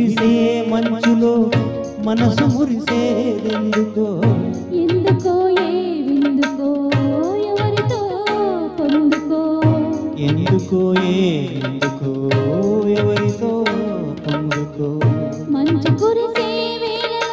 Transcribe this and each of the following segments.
విరిసే మంచులో మనసు మురిసేదెందుకో ఎందుకో ఏ విందుకో ఎవరితో పొందుకో ఎందుకో ఏ విందుకో ఎవరితో పొందుకో మంచు కురిసే వేళలో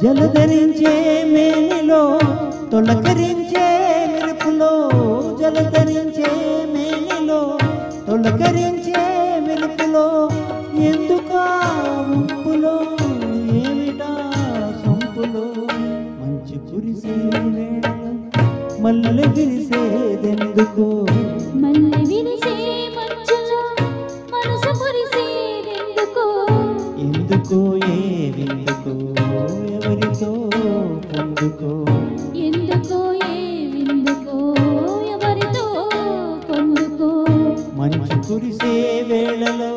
జలధరించే మేనిలో తొలకరించే మెరుపులో జలధరించే మేనిలో తొలకరించే మెరుపులో ఎందుకా ఉంపులో ఏమిటా సొంపులో మంచు కురిసే వేళలో మల్లె విరిసేదెందుకో మల్లె విరిసే మంచులో మనసు మురిసేదెందుకో ఎందుకో ఏ విందుకో ఎవరితో పొందుకో ఎందుకో ఏ విందుకో ఎవరితో పొందుకో మంచు కురిసే వేళలో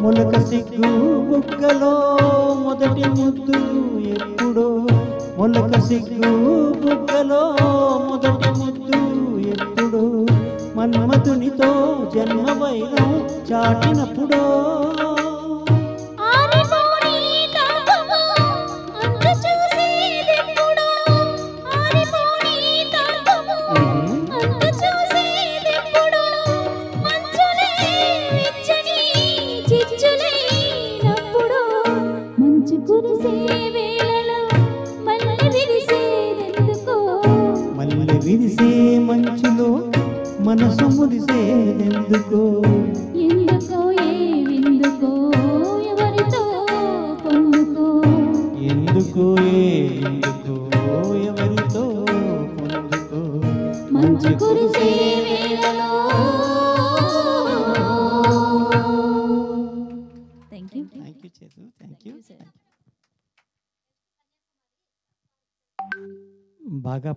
మొలక సిగ్గు బుగ్గలో మొదటి ముద్దు ఎప్పుడో మొలక సిగ్గు బుగ్గలో మొదటి ముద్దు ఎప్పుడో మన్మధునితో జన్మ వైరం చాటినప్పుడో మల్లె విరిసే మంచులో మనసు మురిసేదెందుకో ఎందుకో ఏ విందుకో ఎవరితో పొందుకో ఎందుకో ఏ విందుకో ఎవరితో పొందుకో మంచు కురిసే వేళలో. థ్యాంక్ యూ చేతు థ్యాంక్ యూ బాగా